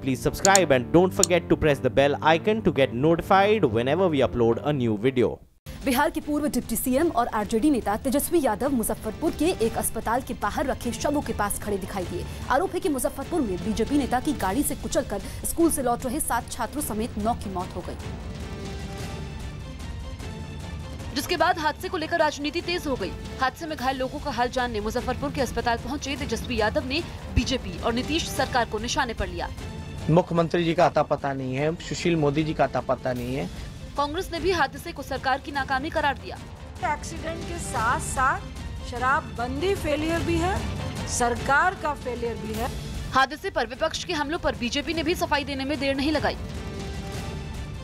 please subscribe and don't forget to press the bell icon to get notified whenever we upload a new video. Bihar के पूर्व deputy CM और RJD नेता तेजस्वी यादव मुजफ्फरपुर के एक अस्पताल के बाहर रखे शवों के पास खड़े दिखाई दिए। आरोप है कि मुजफ्फरपुर में बीजेपी नेता की गाड़ी से कुचलकर स्कूल से लौट रहे 7 छात्रों समेत 9 की मौत हो गई, जिसके बाद हादसे को लेकर राजनीति तेज हो गई। हादसे में घायल लोगों का हाल जानने मुजफ्फरपुर के अस्पताल पहुंचे तेजस्वी यादव ने बीजेपी और नीतीश सरकार को निशाने पर लिया। मुख्यमंत्री जी का अता पता नहीं है, सुशील मोदी जी का अता पता नहीं है। कांग्रेस ने भी हादसे को सरकार की नाकामी करार दिया। एक्सीडेंट के साथ साथ शराबबंदी फेलियर भी है, सरकार का फेलियर भी है। हादसे पर विपक्ष के हमलों पर बीजेपी ने भी सफाई देने में देर नहीं लगाई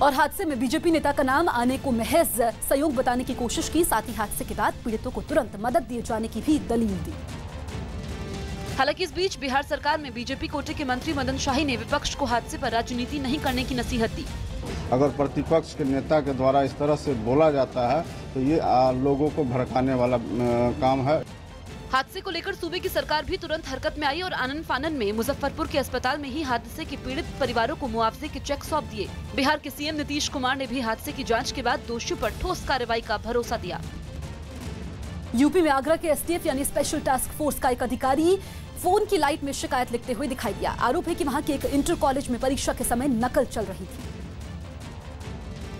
और हादसे में बीजेपी नेता का नाम आने को महज सहयोग बताने की कोशिश की। साथ ही हादसे के बाद पीड़ितों को तुरंत मदद दिए जाने की भी दलील दी। हालांकि इस बीच बिहार सरकार में बीजेपी कोटे के मंत्री मदन शाही ने विपक्ष को हादसे पर राजनीति नहीं करने की नसीहत दी। अगर प्रतिपक्ष के नेता के द्वारा इस तरह से बोला जाता है तो ये लोगों को भड़काने वाला काम है। हादसे को लेकर सूबे की सरकार भी तुरंत हरकत में आई और आनन फानन में मुजफ्फरपुर के अस्पताल में ही हादसे के पीड़ित परिवारों को मुआवजे के चेक सौंप दिए। बिहार के सीएम नीतीश कुमार ने भी हादसे की जांच के बाद दोषियों पर ठोस कार्रवाई का भरोसा दिया। यूपी में आगरा के एसटीएफ यानी स्पेशल टास्क फोर्स का एक अधिकारी फोन की लाइट में शिकायत लिखते हुए दिखाई दिया। आरोप है कि वहां के एक इंटर कॉलेज में परीक्षा के समय नकल चल रही थी,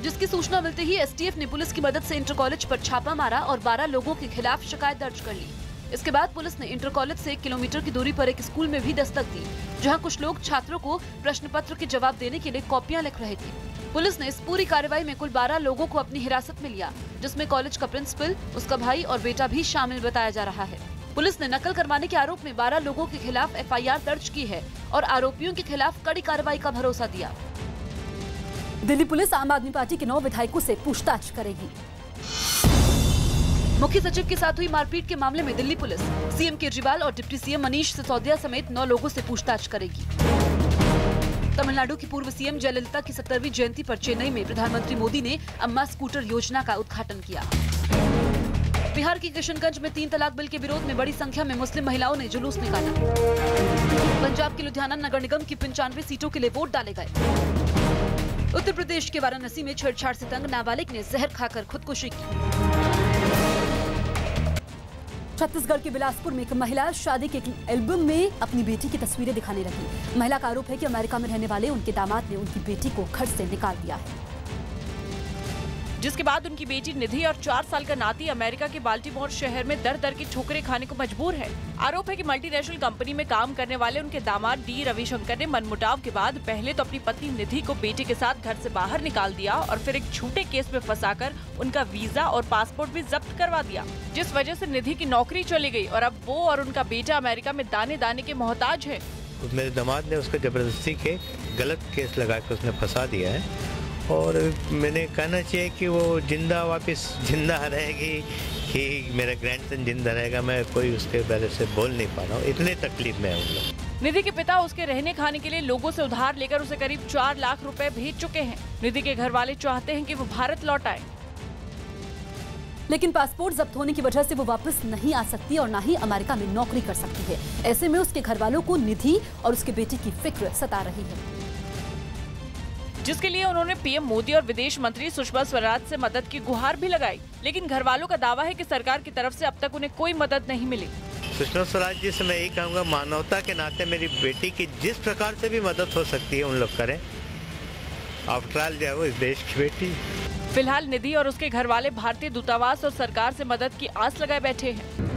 जिसकी सूचना मिलते ही एसटीएफ ने पुलिस की मदद से इंटर कॉलेज पर छापा मारा और 12 लोगों के खिलाफ शिकायत दर्ज कर ली। इसके बाद पुलिस ने इंटर कॉलेज से 1 किलोमीटर की दूरी पर एक स्कूल में भी दस्तक दी, जहां कुछ लोग छात्रों को प्रश्न पत्र के जवाब देने के लिए कॉपियां लिख रहे थे। पुलिस ने इस पूरी कार्रवाई में कुल 12 लोगों को अपनी हिरासत में लिया, जिसमें कॉलेज का प्रिंसिपल, उसका भाई और बेटा भी शामिल बताया जा रहा है। पुलिस ने नकल करवाने के आरोप में 12 लोगों के खिलाफ एफआईआर दर्ज की है और आरोपियों के खिलाफ कड़ी कार्रवाई का भरोसा दिया। दिल्ली पुलिस आम आदमी पार्टी के 9 विधायकों से पूछताछ करेगी। मुख्य सचिव के साथ हुई मारपीट के मामले में दिल्ली पुलिस सीएम केजरीवाल और डिप्टी सीएम मनीष सिसोदिया समेत 9 लोगों से पूछताछ करेगी। तमिलनाडु की पूर्व सीएम जयललिता की 70वीं जयंती पर चेन्नई में प्रधानमंत्री मोदी ने अम्मा स्कूटर योजना का उद्घाटन किया। बिहार की किशनगंज में 3 तलाक बिल के विरोध में बड़ी संख्या में मुस्लिम महिलाओं ने जुलूस निकाला। पंजाब के लुधियाना नगर निगम की 95 सीटों के लिए वोट डाले गए। उत्तर प्रदेश के वाराणसी में छेड़छाड़ से तंग नाबालिग ने जहर खाकर खुदकुशी की। छत्तीसगढ़ के बिलासपुर में एक महिला शादी के एल्बम में अपनी बेटी की तस्वीरें दिखाने लगी। महिला का आरोप है कि अमेरिका में रहने वाले उनके दामाद ने उनकी बेटी को घर से निकाल दिया है, जिसके बाद उनकी बेटी निधि और 4 साल का नाती अमेरिका के बाल्टीमोर शहर में दर दर की ठोकरें खाने को मजबूर है। आरोप है कि मल्टीनेशनल कंपनी में काम करने वाले उनके दामाद डी रविशंकर ने मनमुटाव के बाद पहले तो अपनी पत्नी निधि को बेटे के साथ घर से बाहर निकाल दिया और फिर एक झूठे केस में फंसाकर उनका वीजा और पासपोर्ट भी जब्त करवा दिया, जिस वजह से निधि की नौकरी चली गई और अब वो और उनका बेटा अमेरिका में दाने दाने के मोहताज है। मेरे दामाद ने उसको जबरदस्ती के गलत केस लगा के उसने फंसा दिया है और मैंने कहना चाहिए कि वो वापस जिंदा रहेगी कि मेरा ग्रैंडसन जिंदा रहेगा, मैं कोई उसके बारे से बोल नहीं पा रहा हूँ, इतने तकलीफ में है उन लोग। निधि के पिता उसके रहने खाने के लिए लोगों से उधार लेकर उसे करीब 4 लाख रुपए भेज चुके हैं। निधि के घर वाले चाहते हैं कि वो भारत लौट आए, लेकिन पासपोर्ट जब्त होने की वजह से वो वापस नहीं आ सकती और न ही अमेरिका में नौकरी कर सकती है। ऐसे में उसके घर वालों को निधि और उसके बेटी की फिक्र सता रही है, जिसके लिए उन्होंने पीएम मोदी और विदेश मंत्री सुषमा स्वराज से मदद की गुहार भी लगाई। लेकिन घर वालों का दावा है कि सरकार की तरफ से अब तक उन्हें कोई मदद नहीं मिली। सुषमा स्वराज जी से मैं यही कहूँगा, मानवता के नाते मेरी बेटी की जिस प्रकार से भी मदद हो सकती है उन लोग करें। आफ्टर ऑल जो है वो इस देश की बेटी। फिलहाल निधि और उसके घर वाले भारतीय दूतावास और सरकार से मदद की आस लगाए बैठे हैं।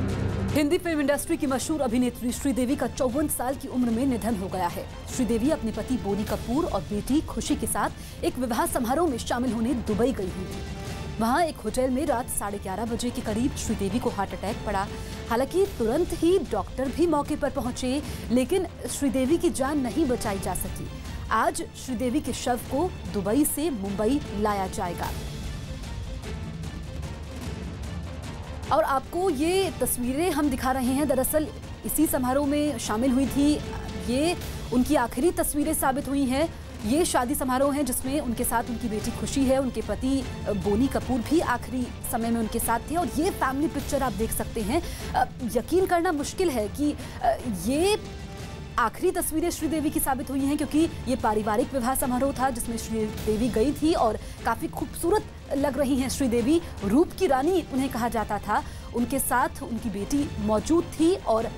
हिंदी फिल्म इंडस्ट्री की मशहूर अभिनेत्री श्रीदेवी का 54 साल की उम्र में निधन हो गया है। श्रीदेवी अपने पति बोनी कपूर और बेटी खुशी के साथ एक विवाह समारोह में शामिल होने दुबई गई हुई थी। वहां एक होटल में रात 11:30 बजे के करीब श्रीदेवी को हार्ट अटैक पड़ा। हालांकि तुरंत ही डॉक्टर भी मौके पर पहुंचे, लेकिन श्रीदेवी की जान नहीं बचाई जा सकी। आज श्रीदेवी के शव को दुबई से मुंबई लाया जाएगा और आपको ये तस्वीरें हम दिखा रहे हैं। दरअसल इसी समारोह में शामिल हुई थी। ये उनकी आखिरी तस्वीरें साबित हुई हैं। ये शादी समारोह है जिसमें उनके साथ उनकी बेटी खुशी है, उनके पति बोनी कपूर भी आखिरी समय में उनके साथ थे और ये फैमिली पिक्चर आप देख सकते हैं। यकीन करना मुश्किल है कि ये आखिरी तस्वीरें श्रीदेवी की साबित हुई हैं, क्योंकि ये पारिवारिक विवाह समारोह था जिसमें श्रीदेवी गई थी और काफ़ी खूबसूरत लग रही हैं श्रीदेवी। रूप की रानी उन्हें कहा जाता था। उनके साथ उनकी बेटी मौजूद थी और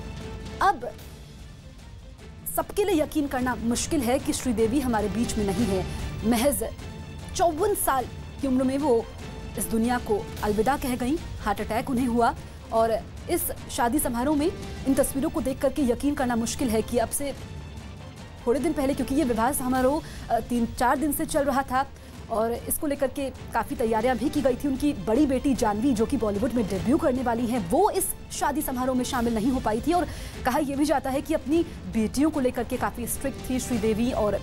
अब सबके लिए यकीन करना मुश्किल है कि श्रीदेवी हमारे बीच में नहीं है। महज 54 साल की उम्र में वो इस दुनिया को अलविदा कह गई। हार्ट अटैक उन्हें हुआ और इस शादी समारोह में इन तस्वीरों को देख करके यकीन करना मुश्किल है कि अब से थोड़े दिन पहले, क्योंकि ये विवाह समारोह 3-4 दिन से चल रहा था और इसको लेकर के काफ़ी तैयारियां भी की गई थी। उनकी बड़ी बेटी जानवी, जो कि बॉलीवुड में डेब्यू करने वाली हैं, वो इस शादी समारोह में शामिल नहीं हो पाई थी और कहा यह भी जाता है कि अपनी बेटियों को लेकर के काफ़ी स्ट्रिक्ट थी श्रीदेवी और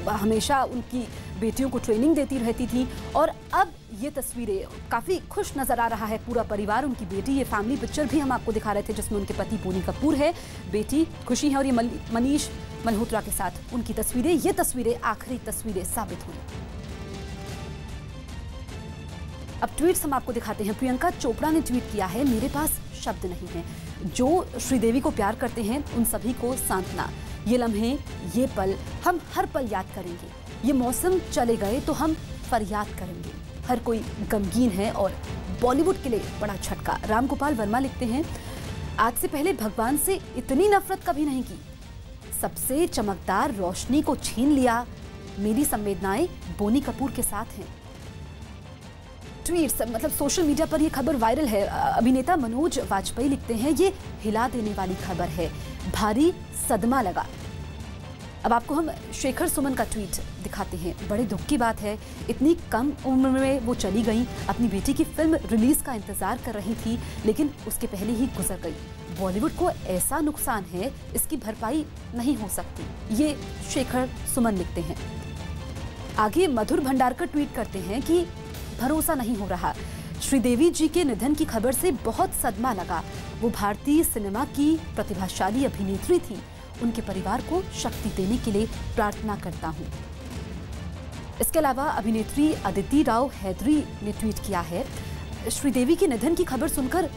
हमेशा उनकी बेटियों को ट्रेनिंग देती रहती थी। और अब ये तस्वीरें, काफ़ी खुश नज़र आ रहा है पूरा परिवार, उनकी बेटी। ये फैमिली पिक्चर भी हम आपको दिखा रहे थे जिसमें उनके पति बोनी कपूर है, बेटी खुशी है और ये मनीष मल्होत्रा के साथ उनकी तस्वीरें। ये तस्वीरें आखिरी तस्वीरें साबित हुई। अब ट्वीट्स हम आपको दिखाते हैं। प्रियंका चोपड़ा ने ट्वीट किया है, मेरे पास शब्द नहीं है। जो श्रीदेवी को प्यार करते हैं उन सभी को सांत्वना। ये लम्हे, ये पल हम हर पल याद करेंगे। ये मौसम चले गए तो हम फरियाद करेंगे। हर कोई गमगीन है और बॉलीवुड के लिए बड़ा झटका। रामगोपाल वर्मा लिखते हैं, आज से पहले भगवान से इतनी नफरत कभी नहीं की। सबसे चमकदार रोशनी को छीन लिया। मेरी संवेदनाएं बोनी कपूर के साथ हैं। ट्वीट्स, मतलब सोशल मीडिया पर यह खबर वायरल है। अभिनेता मनोज वाजपेयी लिखते हैं, ये हिला देने वाली खबर है, भारी सदमा लगा। अब आपको हम शेखर सुमन का ट्वीट दिखाते हैं। बड़े दुख की बात है, इतनी कम उम्र में वो चली गई। अपनी बेटी की फिल्म रिलीज का इंतजार कर रही थी लेकिन उसके पहले ही गुजर गई। बॉलीवुड को ऐसा नुकसान है, इसकी भरपाई नहीं हो सकती। ये शेखर सुमन लिखते हैं। आगे मधुर भंडारकर ट्वीट करते हैं कि भरोसा नहीं हो रहा। श्रीदेवी जी के निधन की खबर से बहुत सदमा लगा। वो भारतीय सिनेमा की प्रतिभाशाली अभिनेत्री थी। उनके परिवार को शक्ति देने के लिए प्रार्थना करता हूं। इसके अलावा अभिनेत्री अदिति राव हैदरी ने ट्वीट किया है, श्रीदेवी के निधन की खबर सुनकर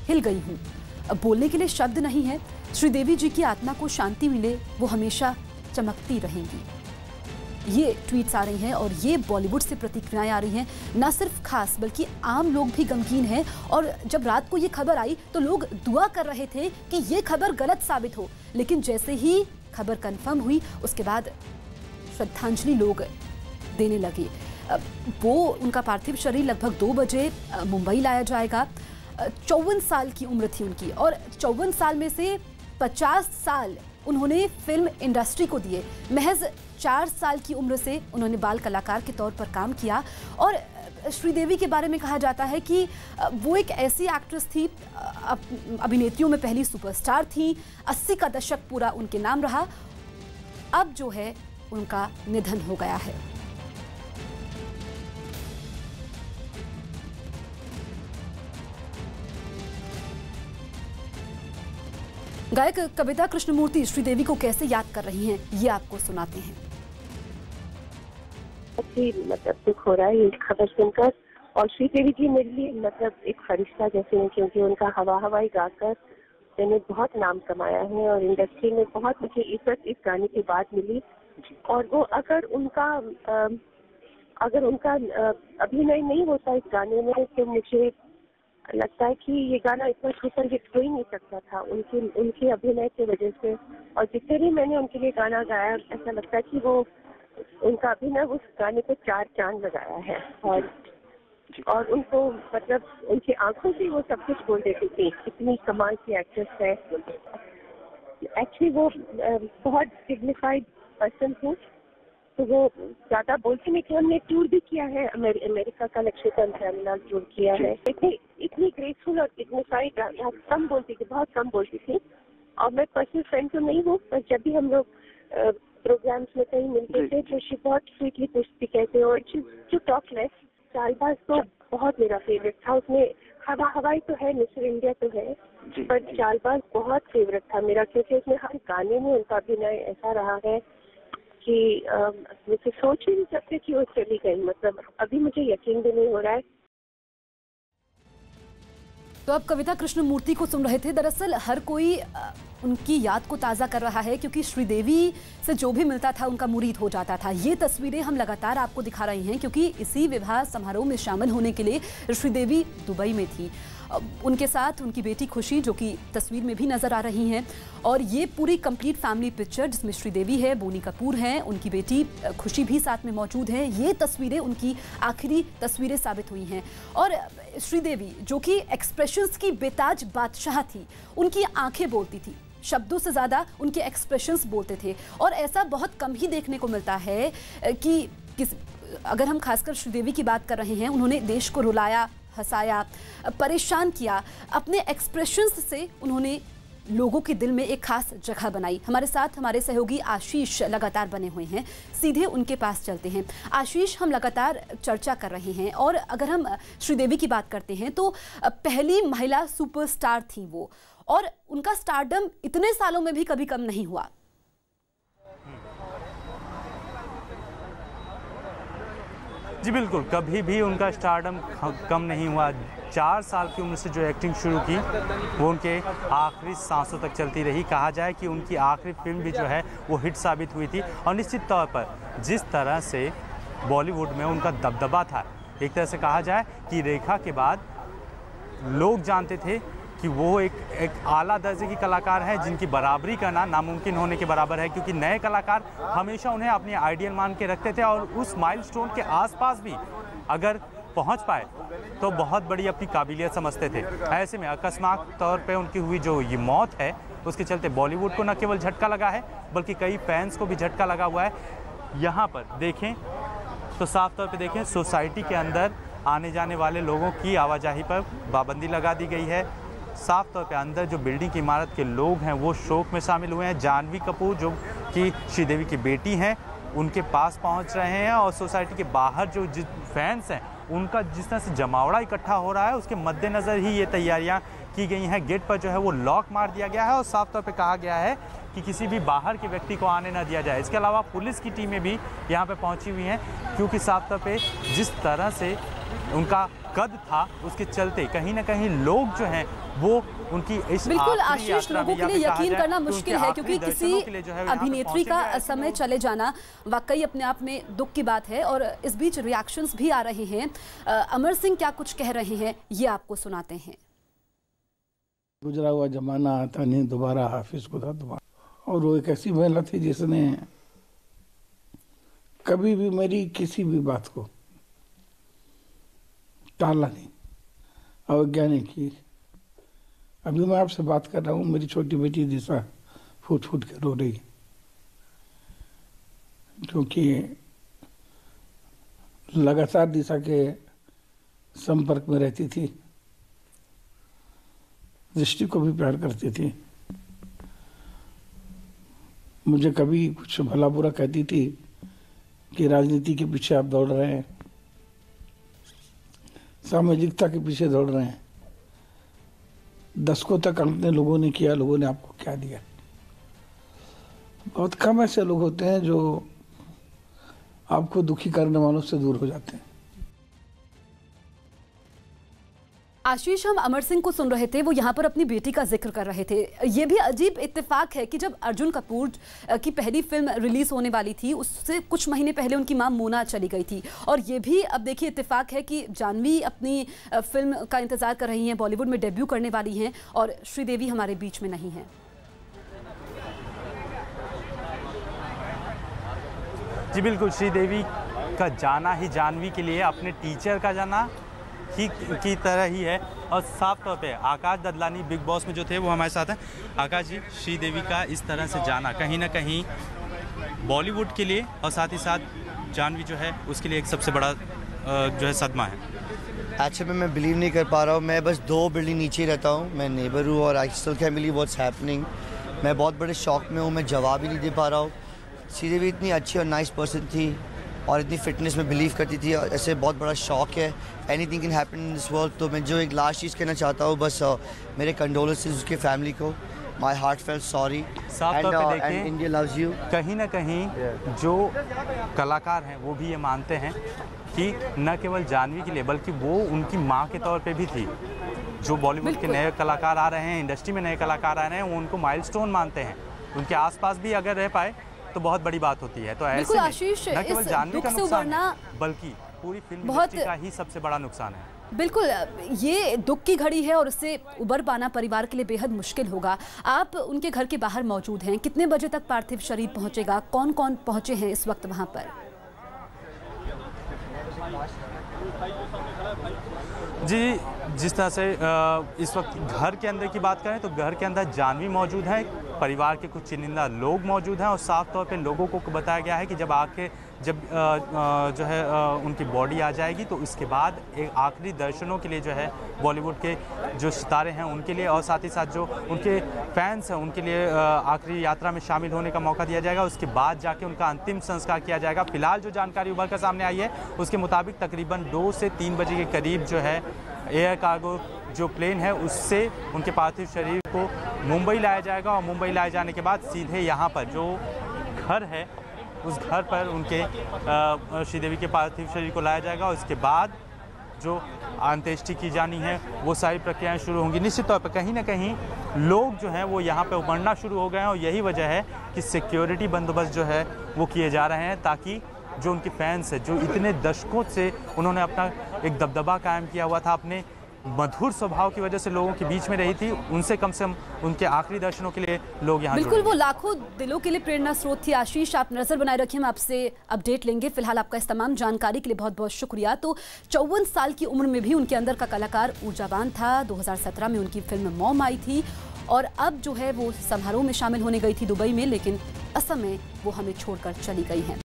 हिल गई हूं। अब बोलने के लिए शब्द नहीं है। श्रीदेवी जी की आत्मा को शांति मिले, वो हमेशा चमकती रहेंगी। ये ट्वीट्स आ रही हैं और ये बॉलीवुड से प्रतिक्रियाएं आ रही हैं। ना सिर्फ खास बल्कि आम लोग भी गमगीन हैं। और जब रात को ये खबर आई तो लोग दुआ कर रहे थे कि ये खबर गलत साबित हो, लेकिन जैसे ही खबर कंफर्म हुई उसके बाद श्रद्धांजलि लोग देने लगे। वो उनका पार्थिव शरीर लगभग 2 बजे मुंबई लाया जाएगा। 54 साल की उम्र थी उनकी और 54 साल में से 50 साल उन्होंने फिल्म इंडस्ट्री को दिए। महज 4 साल की उम्र से उन्होंने बाल कलाकार के तौर पर काम किया। और श्रीदेवी के बारे में कहा जाता है कि वो एक ऐसी एक्ट्रेस थी, अभिनेत्रियों में पहली सुपरस्टार थी। 80 का दशक पूरा उनके नाम रहा। अब जो है उनका निधन हो गया है। गायक कविता कृष्णमूर्ति श्रीदेवी को कैसे याद कर रही हैं, ये आपको सुनाते हैं। मतलब दुख हो रहा है ये खबर सुनकर। और श्रीदेवी जी मेरे लिए मतलब एक फरिश्ता जैसे हैं, क्योंकि उनका हवा हवाई गाकर मैंने बहुत नाम कमाया है और इंडस्ट्री में बहुत मुझे इज्जत इस गाने के बाद मिली। और वो अगर उनका अभिनय नहीं होता इस गाने में तो मुझे लगता है कि ये गाना इतना सुपर हिट हो ही नहीं सकता था उनके अभिनय की वजह से। और जितने भी मैंने उनके लिए गाना गाया, ऐसा लगता है कि वो उनका अभिनय उस गाने को 4 चांद लगाया है। और उनको मतलब उनकी आंखों से वो सब कुछ बोल देती थी। इतनी कमाल की एक्ट्रेस है। एक्चुअली वो बहुत डिग्निफाइड पर्सन थी, तो वो ज्यादा बोलती नहीं थी। हमने टूर भी किया है अमेरिका का, लक्ष्मीकांत प्रेमलाल टूर किया है। इतनी ग्रेसफुल और डिग्निफाइड, कम बोलती थी, बहुत कम बोलती थी। और मैं पर्सनल फ्रेंड तो नहीं हूँ, पर जब भी हम लोग प्रोग्राम्स में कहीं मिलते थे तो शी बहुत स्वीटली पूछती कहते और जो टॉक लेस। चालबाज तो बहुत मेरा फेवरेट था। उसमें हवाई तो है, मिस्टर इंडिया तो है, पर चालबाज बहुत फेवरेट था मेरा, क्योंकि उसमें हर गाने में उनका अभिनय ऐसा रहा है कि मुझे सोच ही नहीं सकते कि वो चली गई। मतलब अभी मुझे यकीन भी नहीं हो रहा है। तो आप कविता कृष्णमूर्ति को सुन रहे थे। दरअसल हर कोई उनकी याद को ताज़ा कर रहा है, क्योंकि श्रीदेवी से जो भी मिलता था उनका मुरीद हो जाता था। ये तस्वीरें हम लगातार आपको दिखा रहे हैं, क्योंकि इसी विवाह समारोह में शामिल होने के लिए श्रीदेवी दुबई में थी। उनके साथ उनकी बेटी खुशी, जो कि तस्वीर में भी नज़र आ रही हैं, और ये पूरी कंप्लीट फैमिली पिक्चर जिसमें श्रीदेवी है, बोनी कपूर हैं, उनकी बेटी खुशी भी साथ में मौजूद है। ये तस्वीरें उनकी आखिरी तस्वीरें साबित हुई हैं। और श्रीदेवी जो कि एक्सप्रेशंस की बेताज बादशाह थी, उनकी आंखें बोलती थी, शब्दों से ज़्यादा उनके एक्सप्रेशंस बोलते थे। और ऐसा बहुत कम ही देखने को मिलता है कि अगर हम खासकर श्रीदेवी की बात कर रहे हैं, उन्होंने देश को रुलाया, हंसाया, परेशान किया। अपने एक्सप्रेशंस से उन्होंने लोगों के दिल में एक खास जगह बनाई। हमारे साथ हमारे सहयोगी आशीष लगातार बने हुए हैं, सीधे उनके पास चलते हैं। आशीष, हम लगातार चर्चा कर रहे हैं, और अगर हम श्रीदेवी की बात करते हैं तो पहली महिला सुपरस्टार थी वो, और उनका स्टारडम इतने सालों में भी कभी कम नहीं हुआ। जी बिल्कुल, कभी भी उनका स्टारडम कम नहीं हुआ। 4 साल की उम्र से जो एक्टिंग शुरू की वो उनके आखिरी सांसों तक चलती रही। कहा जाए कि उनकी आखिरी फिल्म भी जो है वो हिट साबित हुई थी। और निश्चित तौर पर जिस तरह से बॉलीवुड में उनका दबदबा था, एक तरह से कहा जाए कि रेखा के बाद लोग जानते थे कि वो एक आला दर्जे की कलाकार है, जिनकी बराबरी करना नामुमकिन होने के बराबर है, क्योंकि नए कलाकार हमेशा उन्हें अपनी आइडियल मान के रखते थे, और उस माइलस्टोन के आसपास भी अगर पहुंच पाए तो बहुत बड़ी अपनी काबिलियत समझते थे। ऐसे में अकस्मात तौर पे उनकी हुई जो ये मौत है, उसके चलते बॉलीवुड को न केवल झटका लगा है, बल्कि कई फैंस को भी झटका लगा हुआ है। यहाँ पर देखें तो साफ तौर पे देखें, सोसाइटी के अंदर आने जाने वाले लोगों की आवाजाही पर पाबंदी लगा दी गई है। साफ तौर पे अंदर जो बिल्डिंग की इमारत के लोग हैं वो शोक में शामिल हुए हैं। जानवी कपूर जो कि श्रीदेवी की बेटी हैं, उनके पास पहुंच रहे हैं, और सोसाइटी के बाहर जो फैंस हैं उनका जिस तरह से जमावड़ा इकट्ठा हो रहा है, उसके मद्देनज़र ही ये तैयारियां की गई हैं। गेट पर जो है वो लॉक मार दिया गया है, और साफ तौर पे कहा गया है कि किसी भी बाहर के व्यक्ति को आने ना दिया जाए। इसके अलावा पुलिस की टीमें भी यहाँ पे पहुँची हुई हैं, क्योंकि साफ तौर पे जिस तरह से उनका कद था, उसके चलते कहीं ना कहीं लोग जो हैं वो उनकी इस बिल्कुल आशीष, लोगों के लिए यकीन करना मुश्किल है, क्योंकि किसी अभिनेत्री का समय चले जाना वाकई अपने आप में दुख की बात है। और इस बीच रिएक्शंस भी आ रहे हैं। अमर सिंह क्या कुछ कह रहे हैं, ये आपको सुनाते हैं। गुजरा हुआ जमाना आता नहीं दोबारा, हाफिज खुदा दोबारा। और वो एक ऐसी महिला थी जिसने कभी भी मेरी किसी भी बात को टाला नहीं, अवज्ञा नहीं की। अभी मैं आपसे बात कर रहा हूँ, मेरी छोटी बेटी दिशा फूट फूट के रो रही, क्योंकि लगातार दिशा के संपर्क में रहती थी, दृष्टि को भी प्यार करती थी। मुझे कभी कुछ भला बुरा कहती थी कि राजनीति के पीछे आप दौड़ रहे हैं, सामाजिकता के पीछे दौड़ रहे हैं। दशकों तक अपने लोगों ने किया, लोगों ने आपको क्या दिया। बहुत कम ऐसे लोग होते हैं जो आपको दुखी करने वालों से दूर हो जाते हैं। आशीष, हम अमर सिंह को सुन रहे थे, वो यहाँ पर अपनी बेटी का जिक्र कर रहे थे। ये भी अजीब इत्तेफाक है कि जब अर्जुन कपूर की पहली फिल्म रिलीज होने वाली थी, उससे कुछ महीने पहले उनकी मां मोना चली गई थी। और ये भी अब देखिए इत्तेफाक है कि जानवी अपनी फिल्म का इंतजार कर रही हैं, बॉलीवुड में डेब्यू करने वाली हैं, और श्रीदेवी हमारे बीच में नहीं है। जी बिल्कुल, श्रीदेवी का जाना ही जानवी के लिए अपने टीचर का जाना की तरह ही है। और साफ तौर पे आकाश ददलानी बिग बॉस में जो थे वो हमारे साथ हैं। आकाश जी, श्रीदेवी का इस तरह से जाना कहीं ना कहीं बॉलीवुड के लिए और साथ ही साथ जानवी जो है उसके लिए एक सबसे बड़ा जो है सदमा है। एक्चुअली मैं बिलीव नहीं कर पा रहा हूँ। मैं बस 2 बिल्डिंग नीचे रहता हूँ, मैं नेबर हूँ, और I still can believe what's happening. मैं बहुत बड़े शॉक में हूँ, मैं जवाब ही नहीं दे पा रहा हूँ। श्रीदेवी इतनी अच्छी और नाइस पर्सन थी, और इतनी फिटनेस में बिलीव करती थी। ऐसे बहुत बड़ा शॉक है, anything can happen in this world. तो मैं जो एक लास्ट चीज़ कहना चाहता हूँ, बस मेरे कंडोलेंसेस उसके फैमिली को। My heart felt sorry, and India loves you. कहीं ना कहीं जो कलाकार हैं वो भी ये मानते हैं कि न केवल जानवी के लिए बल्कि वो उनकी माँ के तौर पे भी थी। जो बॉलीवुड के नए कलाकार आ रहे हैं, इंडस्ट्री में नए कलाकार आ रहे हैं, वो उनको माइलस्टोन मानते हैं। उनके आसपास भी अगर रह पाए तो बहुत बड़ी बात होती है। तो ऐसे आशीष, न केवल जानवी का नुकसान है, बल्कि पूरी फिल्म इंडस्ट्री का ही सबसे बड़ा नुकसान है। बिल्कुल, ये दुख की घड़ी है और इससे उबर पाना परिवार के लिए बेहद मुश्किल होगा। आप उनके घर के बाहर मौजूद हैं, कितने बजे तक पार्थिव शरीर पहुंचेगा, कौन कौन पहुंचे हैं इस वक्त वहां पर? जी, जिस तरह से इस वक्त घर के अंदर की बात करें तो घर के अंदर जानवी मौजूद है, परिवार के कुछ चुनिंदा लोग मौजूद हैं और साफ तौर पे लोगों को बताया गया है कि जब जो है उनकी बॉडी आ जाएगी तो इसके बाद एक आखिरी दर्शनों के लिए जो है बॉलीवुड के जो सितारे हैं उनके लिए और साथ ही साथ जो उनके फैंस हैं उनके लिए आखिरी यात्रा में शामिल होने का मौका दिया जाएगा। उसके बाद जाके उनका अंतिम संस्कार किया जाएगा। फिलहाल जो जानकारी उभर कर सामने आई है उसके मुताबिक तकरीबन 2 से 3 बजे के करीब जो है एयर कार्गो जो प्लेन है उससे उनके पार्थिव शरीर को मुंबई लाया जाएगा और मुंबई लाए जाने के बाद सीधे यहाँ पर जो घर है उस घर पर उनके श्रीदेवी के पार्थिव शरीर को लाया जाएगा और इसके बाद जो अंत्येष्टि की जानी है वो सारी प्रक्रियाएं शुरू होंगी। निश्चित तौर पर कहीं ना कहीं लोग जो हैं वो यहाँ पे उमड़ना शुरू हो गए हैं और यही वजह है कि सिक्योरिटी बंदोबस्त जो है वो किए जा रहे हैं ताकि जो उनके फैंस हैं जो इतने दशकों से उन्होंने अपना एक दबदबा कायम किया हुआ था, अपने मधुर स्वभाव की वजह से लोगों के बीच में रही थी, उनसे कम से कम उनके आखिरी दर्शनों के लिए लोग यहाँ बिल्कुल वो लाखों दिलों के लिए प्रेरणा स्रोत थी। आशीष, आप नजर बनाए रखिए, हम आपसे अपडेट लेंगे। फिलहाल आपका इस तमाम जानकारी के लिए बहुत बहुत शुक्रिया। तो 54 साल की उम्र में भी उनके अंदर का कलाकार ऊर्जावान था। 2017 में उनकी फिल्म मॉम आई थी और अब जो है वो समारोह में शामिल होने गई थी दुबई में, लेकिन असम में वो हमें छोड़कर चली गई हैं।